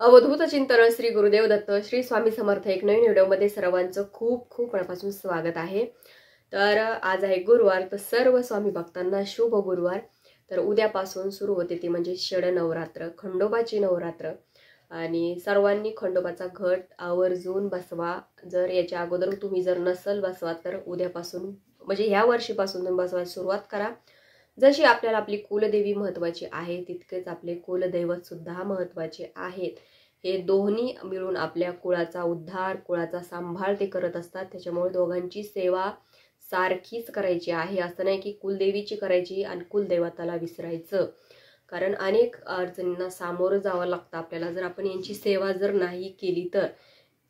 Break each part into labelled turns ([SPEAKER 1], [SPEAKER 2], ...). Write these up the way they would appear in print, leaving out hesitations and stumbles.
[SPEAKER 1] अवधूत चिंतन श्री गुरुदेव दत्त श्री स्वामी समर्थ एक नवीन व्हिडिओमध्ये सर्वांचं खूप खूप मनापासून स्वागत आहे। तर आज आहे गुरुवार, तर सर्व स्वामी भक्तांना शुभ गुरुवार। तर उद्यापासून सुरू होते ती म्हणजे षड नवरात्र, खंडोबाची नवरात्र आणि सर्वांनी खंडोबाचा घट आवर्जून बसवा। जर याच्या अगोदर तुम्ही जर नसल बसवा तर उद्यापासून म्हणजे ह्या वर्षीपासून तुम्ही बसवायला सुरुवात करा। जशी आपल्याला आपली कुलदेवी महत्त्वाची आहे तितकेच आपले कुलदैवत सुद्धा महत्त्वाचे आहेत। हे दोन्ही मिळून आपल्या कुळाचा उद्धार, कुळाचा सांभाळ ते करत असतात। त्याच्यामुळे दोघांची सेवा सारखीच करायची आहे। असं नाही की कुलदेवीची करायची आणि कुलदैवताला विसरायचं, कारण अनेक अडचणींना सामोरं जावं लागतं आपल्याला जर आपण यांची सेवा जर नाही केली तर।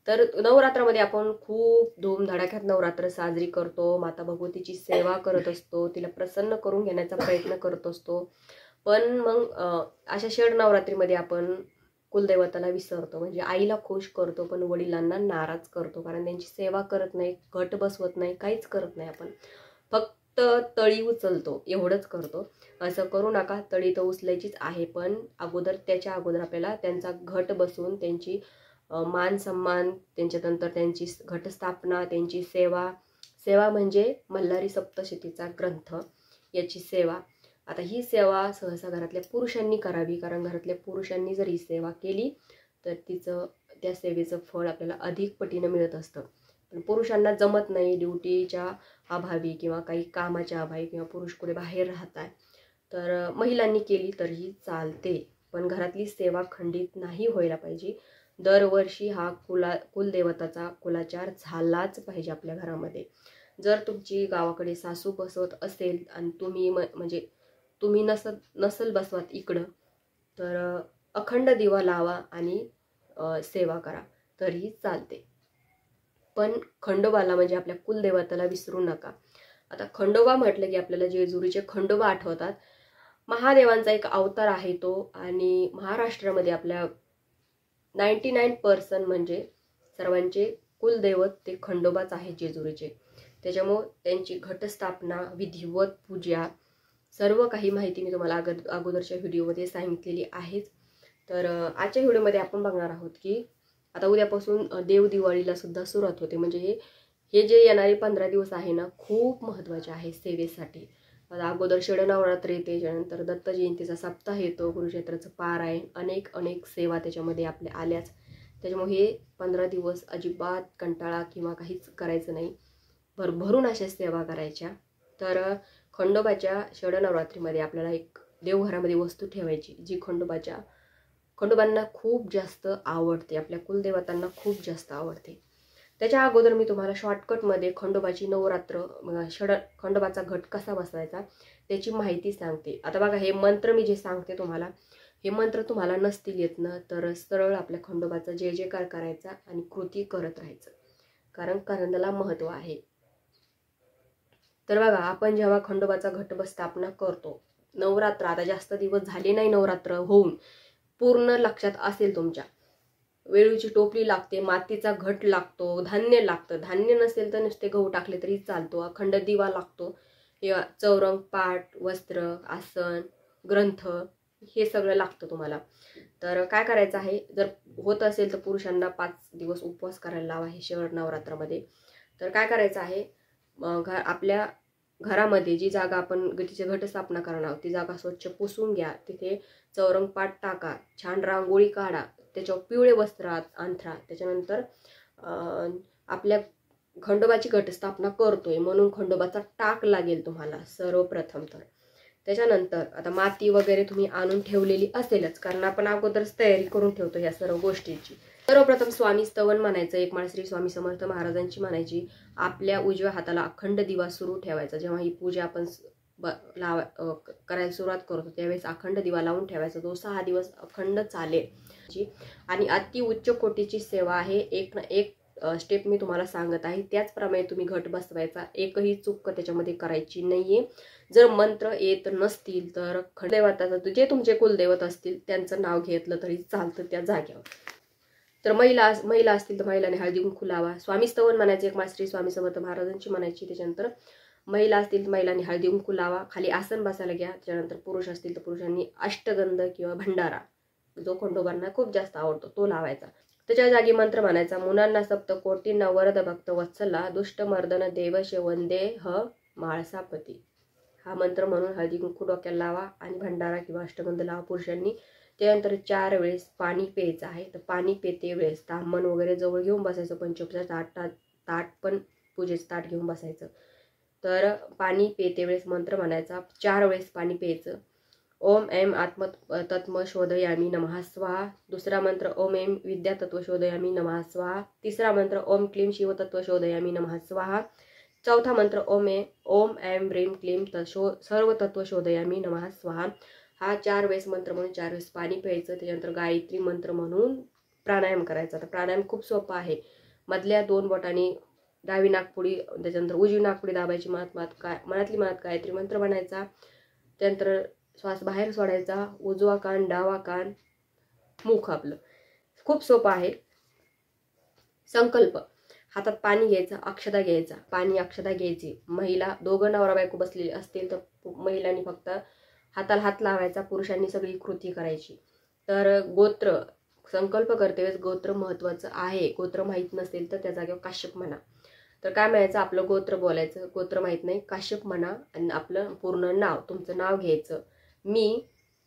[SPEAKER 1] तर नवरात्रामध्ये आपण खूप धूमधडाक्यात नवरात्र साजरी करतो, माता भगवतीची सेवा करत असतो, तिला प्रसन्न करून घेण्याचा प्रयत्न करत असतो। पण मग अशा षड नवरात्रीमध्ये आपण कुलदैवताला विसरतो, म्हणजे आईला खुश करतो पण वडिलांना नाराज करतो, कारण त्यांची सेवा करत नाही, घट बसवत नाही, काहीच करत नाही। आपण फक्त तळी उचलतो एवढंच करतो। असं करू नका, तळी तर उचलायचीच आहे, पण त्याच्या अगोदर आपल्याला त्यांचा घट बसवून त्यांची मान सन्मान, त्यांच्यानंतर त्यांची घटस्थापना, त्यांची सेवा म्हणजे मल्हारी सप्तशतीचा ग्रंथ याची सेवा। आता ही सेवा सहसा घरातल्या पुरुषांनी करावी, कारण घरातल्या पुरुषांनी जर ही सेवा केली तर त्या सेवेचं फळ आपल्याला अधिक पटीने मिळत असतं। पण पुरुषांना जमत नाही, ड्युटीच्या अभावी किंवा काही कामाच्या अभावी किंवा पुरुष कुठे बाहेर राहतात, तर महिलांनी केली तरीही चालते, पण घरातली सेवा खंडित नाही व्हायला पाहिजे। दरवर्षी हा कुलदेवताचा कुलाचार झालाच पाहिजे आपल्या घरामध्ये। जर तुमची गावाकडे सासू बसवत असेल आणि तुम्ही नसल बसवत इकडं, तर अखंड दिवा लावा आणि सेवा करा तरीही चालते। पण खंडोबाला म्हणजे आपल्या कुलदेवताला विसरू नका। आता खंडोबा म्हटलं की आपल्याला जेजुरीचे खंडोबा आठवतात। महादेवांचा एक अवतार आहे तो, आणि महाराष्ट्रामध्ये आपल्या 99% म्हणजे सर्वांचे कुलदैवत ते खंडोबाच आहे जेजुरीचे। त्याच्यामुळे त्यांची घटस्थापना, विधिवत पूजा, सर्व काही माहिती मी तुम्हाला अगोदरच्या व्हिडिओमध्ये सांगितलेली आहेच। तर आजच्या व्हिडिओमध्ये आपण बघणार आहोत की आता उद्यापासून देव दिवाळीला सुद्धा सुरुवात होते, म्हणजे हे जे येणारे 15 दिवस आहे ना, खूप महत्त्वाचे आहे सेवेसाठी। अगोदर षड नवरात्र येते, त्यानंतर दत्त जयंतीचा सप्ताह येतो, गुरुक्षेत्राचं पारायण, अनेक सेवा त्याच्यामध्ये आपल्या आल्याच। त्याच्यामुळे हे 15 दिवस अजिबात कंटाळा किंवा काहीच करायचं नाही, भरभरून अशा सेवा करायच्या। तर खंडोबाच्या षड नवरात्रीमध्ये आपल्याला एक देवघरामध्ये वस्तू ठेवायची जी खंडोबांना खूप जास्त आवडते, आपल्या कुलदेवतांना खूप जास्त आवडते। त्याच्या अगोदर मी तुम्हाला शॉर्टकटमध्ये खंडोबाची नवरात्र खंडोबाचा घट कसा बसवायचा त्याची माहिती सांगते। आता बघा, हे मंत्र मी जे सांगते तुम्हाला, हे मंत्र तुम्हाला नसतील येत ना, तर सरळ आपल्या खंडोबाचा जय जयकार करायचा आणि कृती करत राहायचं, कारण त्याला महत्त्व आहे। तर बघा, आपण जेव्हा खंडोबाचा घट स्थापना करतो, नवरात्र आता जास्त दिवस झाले नाही नवरात्र होऊन, पूर्ण लक्षात असेल तुमच्या, वेळूची टोपली लागते, मातीचा घट लागतो, धान्य लागतं, धान्य नसेल तर नुसते गहू टाकले तरी चालतो, अखंड दिवा लागतो, चौरंग, पाट, वस्त्र, आसन, ग्रंथ, हे सगळं लागतं तुम्हाला। तर काय करायचं आहे, जर होत असेल तर पुरुषांना 5 दिवस उपवास करायला लावा हे षड नवरात्रामध्ये। तर काय करायचं आहे, आपल्या घरामध्ये जी जागा आपण तिची घटस्थापना करणार आहोत ती जागा स्वच्छ पुसून घ्या, तिथे चौरंग पाट टाका, छान रांगोळी काढा, त्याच्यावर पिवळे वस्त्र अंथरा। त्याच्यानंतर आपल्या खंडोबाची घटस्थापना करतोय म्हणून खंडोबाचा टाक लागेल तुम्हाला सर्वप्रथम। तर त्याच्यानंतर आता माती वगैरे तुम्ही आणून ठेवलेली असेलच, कारण आपण अगोदरच तयारी करून ठेवतो या सर्व गोष्टींची। सर्वप्रथम स्वामी स्तवन म्हणायचं, एक माळ श्री स्वामी समर्थ महाराजांची म्हणायची, आपल्या उजव्या हाताला अखंड दिवा सुरू ठेवायचा। जेव्हा ही पूजा आपण करायला सुरुवात करतो त्यावेळेस अखंड दिवा लावून ठेवायचा, तो 6 दिवस अखंड चालेल। आणि अति उच्च कोटीची सेवा आहे, एक ना एक स्टेप मी तुम्हाला सांगत आहे, त्याचप्रमाणे तुम्ही घट बसवायचा, एकही चूक त्याच्यामध्ये करायची नाहीये। जर मंत्र येत नसतील तर खंडदेवताचं जे तुमचे कुलदैवत असतील त्यांचं नाव घेतलं तरी चालतं त्या जागेवर। तर महिला असतील तर महिलाने हळदी कुंकू लावा, स्वामी स्तवन म्हणायचे, एक माळ श्री स्वामी समर्थ महाराजांची म्हणायची। त्याच्यानंतर महिला असतील तर महिलांनी हळदी कुंकू लावा, खाली आसन बसायला घ्या। त्याच्यानंतर पुरुष असतील तर पुरुषांनी अष्टगंध किंवा भंडारा जो खंडोबांना खूप जास्त आवडतो तो लावायचा. त्याच्या जागी मंत्र म्हणायचा, मुनांना सप्त कोटींना वरद भक्त वत्सला दुष्ट मर्दन देवश वंदे ह माळसापती. हा मंत्र म्हणून हळदी कुंकू डोक्याला लावा आणि भंडारा किंवा अष्टगंध लावा पुरुषांनी. त्यानंतर 4 वेळेस पाणी प्यायचं आहे. तर पाणी पेते वेळेस तांबण वगैरे जवळ घेऊन बसायचं. पंचोपचार ताट पण पूजेचं ताट घेऊन बसायचं. तर पाणी पेते वेळेस मंत्र म्हणायचा. 4 वेळेस पाणी प्यायचं. ओम ऐं आत्म तत्व शोधयामी नमः स्वाहा. दुसरा मंत्र ओम ऐं विद्या तत्व शोधयामी नमः स्वाहा. तिसरा मंत्र ओम क्लीम शिव तत्व शोधयामी नमः स्वाहा. चौथा मंत्र ओम ऐं ह्रीं क्लीम सर्व तत्व शोधयामी नमः स्वाहा. हा 4 वेळेस मंत्र म्हणून 4 वेळेस पाणी प्यायचं. त्याच्यानंतर गायत्री मंत्र म्हणून प्राणायाम करायचा. तर प्राणायाम खूप सोपा आहे. मधल्या 2 बोटांनी डावी नाकपुडी, त्याच्यानंतर उजवी नाकपुडी दाबायची. मनातली मनात गायत्री मंत्र म्हणायचा. त्यानंतर श्वास बाहेर सोडायचा. उजवा कान, डावा कान, मुख आपलं. खूप सोपं आहे. संकल्प. हातात पाणी घ्यायचं, अक्षदा घ्यायचा. पाणी अक्षदा घ्यायची. महिला दोघं नवरा बायको बसलेली असतील तर महिलांनी फक्त हाताला हात लावायचा, पुरुषांनी सगळी कृती करायची. तर गोत्र संकल्प करते वेळेस गोत्र महत्वाचं आहे. गोत्र माहीत नसेल तर त्या जागेवर काश्यप म्हणा. तर काय म्हणायचं, आपलं गोत्र बोलायचं. गोत्र माहीत नाही, काश्यप म्हणा आणि आपलं पूर्ण नाव, तुमचं नाव घ्यायचं. मी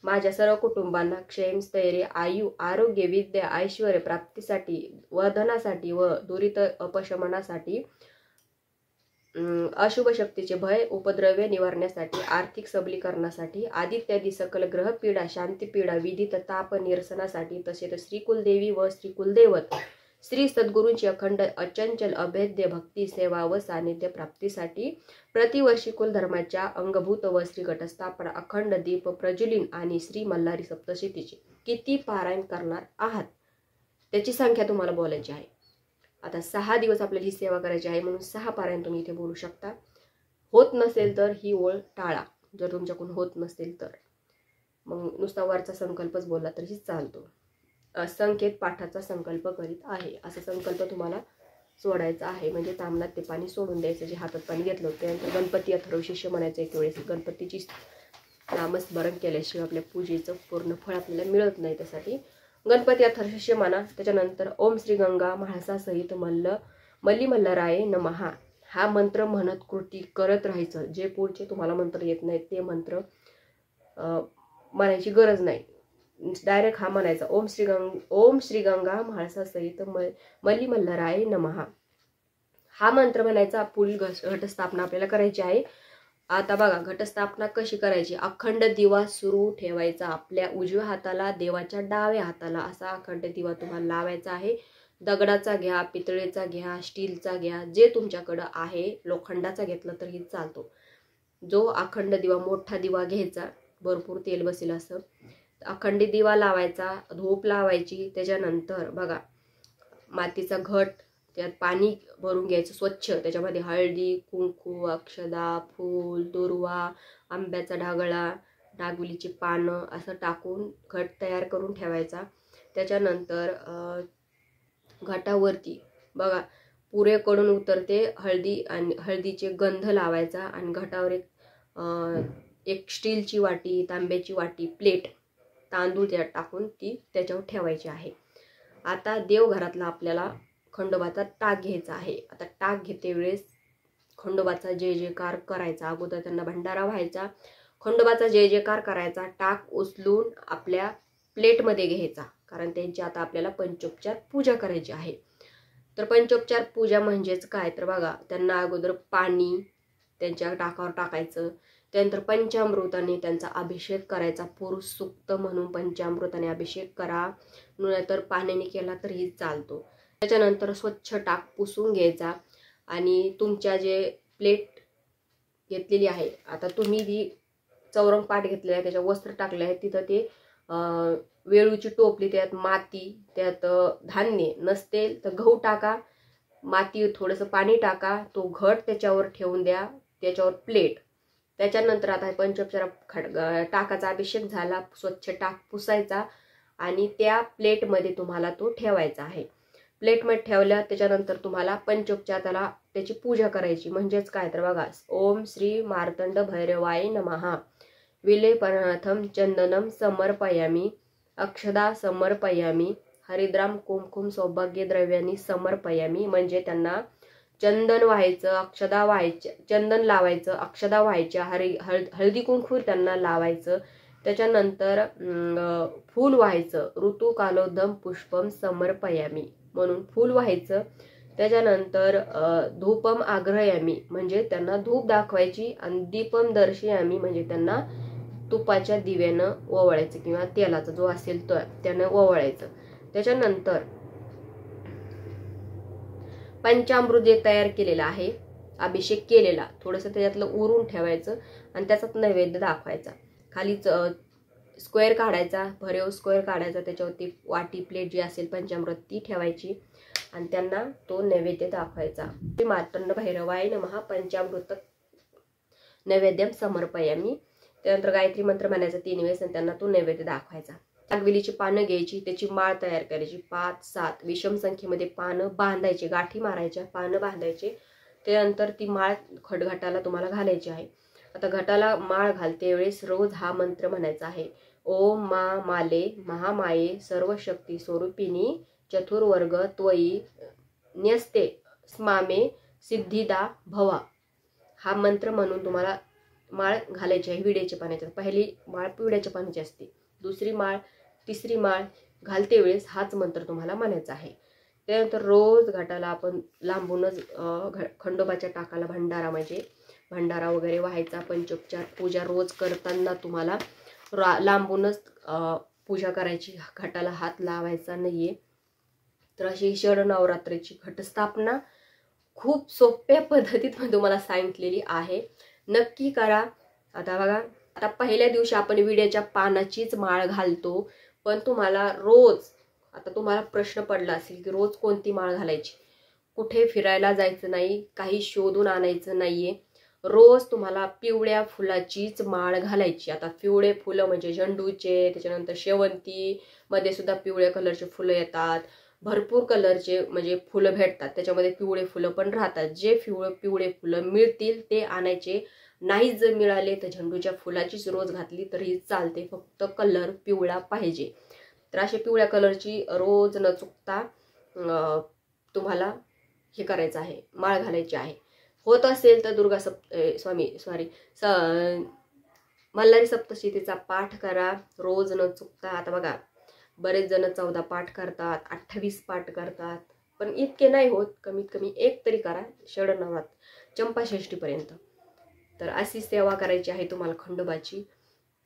[SPEAKER 1] माझ्या सर्व कुटुंबांना क्षेम, स्थैर्य, आयु, आरोग्य, विद्या, ऐश्वर्य प्राप्तीसाठी व धनासाठी व दुरित अपशमनासाठी, अशुभ शक्तीचे भय उपद्रव्य निवारण्यासाठी, आर्थिक सबलीकरणासाठी, आदित्यादी सकल ग्रह पीडा, शांती पीडा, विधित ताप निरसनासाठी, तसेच श्री कुलदेवी व श्री कुलदैवत श्री सद्गुरूंची अखंड अचंचल अभेद्य भक्ती सेवा व सानिध्य प्राप्तीसाठी, प्रतिवर्षी कुलधर्माच्या अंगभूत व श्री घटस्थापना, अखंड दीप प्रज्वलिन आणि श्री मल्हारी सप्तशतीची किती पारायण करणार आहात त्याची संख्या तुम्हाला बोलायची आहे. आता 6 दिवस आपल्याला ही सेवा करायची आहे म्हणून 6 पारायण तुम्ही इथे बोलू शकता. होत नसेल तर ही ओळ टाळा. जर तुमच्याकडून होत नसेल तर मग नुसता वरचा संकल्पच बोलला तरी चालतो. संकेत पाठाचा संकल्प करीत आहे असा संकल्प तुम्हाला सोडायचा आहे. म्हणजे तामणात ते पाणी सोडून द्यायचं जे हातात पाणी घेतलं होतं. त्यानंतर गणपती अथर्व शीर्ष म्हणायचं. एक वेळेस गणपतीची नामस्मरण केल्याशिवाय आपल्या पूजेचं पूर्ण फळ आपल्याला मिळत नाही. त्यासाठी गणपती अथर्व शीर्ष म्हणा. त्याच्यानंतर ओम श्री गंगा म्हाळसा सहित मल्ली मल्हाराय नमहा हा मंत्र म्हणत कृती करत राहायचं. जे पुढचे तुम्हाला मंत्र येत नाहीत ते मंत्र म्हणायची गरज नाही. डायरेक्ट हा म्हणायचा. ओम श्री गंगा म्हाळसा सहित मल्ली मल्हाराय नमहा हा मंत्र म्हणायचा. पुढील घटस्थापना आपल्याला करायची आहे. आता बघा घटस्थापना कशी करायची. अखंड दिवा सुरू ठेवायचा. आपल्या उजव्या हाताला देवाच्या डाव्या हाताला असा अखंड दिवा तुम्हाला लावायचा आहे. दगडाचा घ्या, पितळेचा घ्या, स्टीलचा घ्या, जे तुमच्याकडं आहे. लोखंडाचा घेतला तरी चालतो. जो अखंड दिवा मोठा दिवा घ्यायचा, भरपूर तेल बसेल असं. अखंडी दिवा लावायचा, धूप लावायची. त्याच्यानंतर बघा मातीचा घट, त्यात पाणी भरून घ्यायचं स्वच्छ. त्याच्यामध्ये हळदी, कुंकू, अक्षदा, फूल, दुर्वा, आंब्याचा ढागळा, नागुलीची पानं असं टाकून घट तयार करून ठेवायचा. त्याच्यानंतर घटावरती बघा पुरेकडून उतरते हळदी आणि हळदीचे गंध लावायचा आणि घटावर एक स्टीलची वाटी, तांब्याची वाटी, प्लेट, तांदूळ त्यात टाकून ती त्याच्यावर ठेवायची आहे. आता देवघरातला आपल्याला खंडोबाचा टाक घ्यायचा आहे. आता टाक घेते वेळेस खंडोबाचा जय जयकार करायचा. अगोदर त्यांना भंडारा व्हायचा, खंडोबाचा जय जयकार करायचा. टाक उचलून आपल्या प्लेटमध्ये घ्यायचा, कारण त्यांची आता आपल्याला पंचोपचार पूजा करायची आहे. तर पंचोपचार पूजा म्हणजेच काय तर बघा त्यांना अगोदर पाणी त्यांच्या टाकावर टाकायचं. त्यानंतर पंचामृताने त्यांचा अभिषेक करायचा. पुरुष सूक्त म्हणून पंचामृताने अभिषेक करा, नाहीतर पाण्याने केला तरीही चालतो. त्याच्यानंतर स्वच्छ टाक पुसून घ्यायचा आणि तुमच्या जे प्लेट घेतलेली आहे, आता तुम्ही जी चौरंग पाट घेतलेला आहे त्याच्या वस्त्र टाकले आहे, तिथं ते वेळूची टोपली, त्यात माती, त्यात धान्य नसतील तर गहू टाका, माती थोडंसं पाणी टाका, तो घट त्याच्यावर ठेवून द्या, त्याच्यावर प्लेट. त्याच्यानंतर आता पंचोपचार टाकाचा अभिषेक झाला, स्वच्छ टाक पुसायचा आणि त्या प्लेटमध्ये तुम्हाला तो ठेवायचा आहे. प्लेटमध्ये ठेवल्या त्याच्यानंतर तुम्हाला पंचोपचाराला त्याची पूजा करायची. म्हणजेच काय तर बघा ओम श्री मार्तंड भैरवाय नमः विलेपनाथम चंदनम समर्पयामी अक्षदा समर्पयामी, हरिद्राम कुमकुम सौभाग्य द्रव्यांनी समर्पयामी, म्हणजे त्यांना चंदन व्हायचं, अक्षदा व्हायच्या, चंदन लावायचं, अक्षदा व्हायच्या, हळदी कुंकू त्यांना लावायचं. त्याच्यानंतर फूल व्हायचं, ऋतू कालोदम पुष्पम समर्पयामी म्हणून फूल व्हायचं. त्याच्यानंतर धूपम आग्रयामी, म्हणजे त्यांना धूप दाखवायची, आणि दीपम दर्शयामी, म्हणजे त्यांना तुपाच्या दिव्यानं ओवाळायचं किंवा तेलाचा जो असेल तो त्यानं ओवाळायचं. त्याच्यानंतर पंचामृत जे तयार केलेलं आहे, अभिषेक केलेला, थोडंसं त्याच्यातलं उरून ठेवायचं आणि त्याचाच नैवेद्य दाखवायचा. खाली स्क्वेअर काढायचा, भरेव स्क्वेअर काढायचा, त्याच्यावरती वाटी प्लेट जी असेल पंचामृत ती ठेवायची आणि त्यांना तो नैवेद्य दाखवायचा. मार्तंड भैरवाय नमः पंचामृत नैवेद्यम समर्पयामी. त्यानंतर गायत्री मंत्र म्हणायचा 3 वेळेस आणि त्यांना तो नैवेद्य दाखवायचा. नागवेलीची पानं घ्यायची, त्याची माळ तयार करायची, 5-7 विषम संख्येमध्ये पानं बांधायची, गाठी मारायच्या, पानं बांधायचे. त्यानंतर ती माळ घटाला तुम्हाला घालायची आहे. आता घटाला माळ घालते वेळेस रोज हा मंत्र म्हणायचा आहे. ओम मा माले महामाये सर्व शक्ती स्वरूपिणी चतुर्वर्ग त्वयी न्यस्ते स्मामे सिद्धिदा भवा. हा मंत्र म्हणून तुम्हाला माळ घालायची आहे विड्याच्या पाण्याच्या. पहिली माळ पिवळ्याच्या पाण्याची असते, दुसरी माळ, तिसरी माळ घालते वेळेस हाच मंत्र तुम्हाला म्हणायचा आहे. त्यानंतर रोज घाटाला आपण लांबूनच खंडोबाच्या टाकाला भंडारा, म्हणजे भंडारा वगैरे व्हायचा. पंचोपचार पूजा रोज करताना तुम्हाला लांबूनच पूजा करायची, घाटाला हात लावायचा नाहीये. तर अशी शरद नवरात्रीची घटस्थापना खूप सोप्या पद्धतीत मी तुम्हाला सांगितलेली आहे, नक्की करा. आता बघा, आता पहिल्या दिवशी आपण विड्याच्या पानाचीच माळ घालतो, पण तुम्हाला रोज, आता तुम्हाला प्रश्न पडला असेल की रोज कोणती माळ घालायची. कुठे फिरायला जायचं नाही, काही शोधून आणायचं नाहीये, रोज तुम्हाला पिवळ्या फुलाचीच माळ घालायची. आता पिवळे फुलं म्हणजे झेंडूचे, त्याच्यानंतर शेवंती मध्ये सुद्धा पिवळ्या कलरचे फुलं येतात, भरपूर कलरचे म्हणजे फुलं भेटतात, त्याच्यामध्ये पिवळे फुलं पण राहतात. जे पिवळे फुलं मिळतील ते आणायचे. नाही जर मिळाले तर झेंडूच्या फुलाचीच रोज घातली तरी चालते, फक्त कलर पिवळा पाहिजे. तर अशा पिवळ्या कलरची रोज न चुकता तुम्हाला हे करायचं आहे, माळ घालायची आहे. होत असेल तर मल्हारी सप्तशतीचा पाठ करा रोज न चुकता. आता बघा, बरेच जण 14 पाठ करतात, 28 पाठ करतात, पण इतके नाही होत. कमीत कमी एक तरी करा शरद नवरात्र चंपाषष्ठीपर्यंत. तर अशी सेवा करायची आहे तुम्हाला खंडोबाची.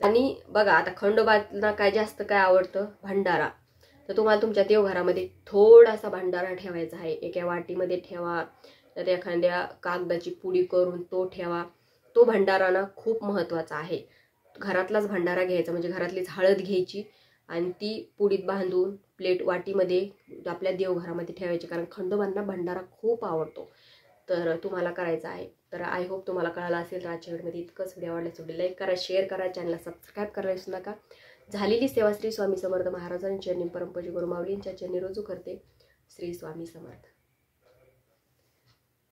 [SPEAKER 1] आणि बघा, आता खंडोबाला काय जास्त काय आवडतं, भंडारा. तर तुम्हाला तुमच्या देवघरामध्ये थोडासा भंडारा ठेवायचा आहे. एका वाटीमध्ये ठेवा, तर एखाद्या कागदाची पुडी करून तो ठेवा. तो भंडारा ना खूप महत्त्वाचा आहे. घरातलाच भंडारा घ्यायचा, म्हणजे घरातलीच हळद घ्यायची आणि ती पुडीत बांधून प्लेट वाटीमध्ये आपल्या देवघरामध्ये ठेवायची, कारण खंडोबांना भंडारा खूप आवडतो. तर तुम्हाला करायचं आहे. तर आय होप तुम्हाला कळालं असेल. आजच्या व्हिडिओमध्ये इतकंच. व्हिडिओ आवडल्यास व्हिडिओ लाईक करा, शेअर करा, चॅनलला सबस्क्राईब करायला विसरू नका. झालेली सेवा श्री स्वामी समर्थ महाराजांच्या चरणी, परमपूज्य गुरु माऊलींच्या चरणी रुजू करते. श्री स्वामी समर्थ.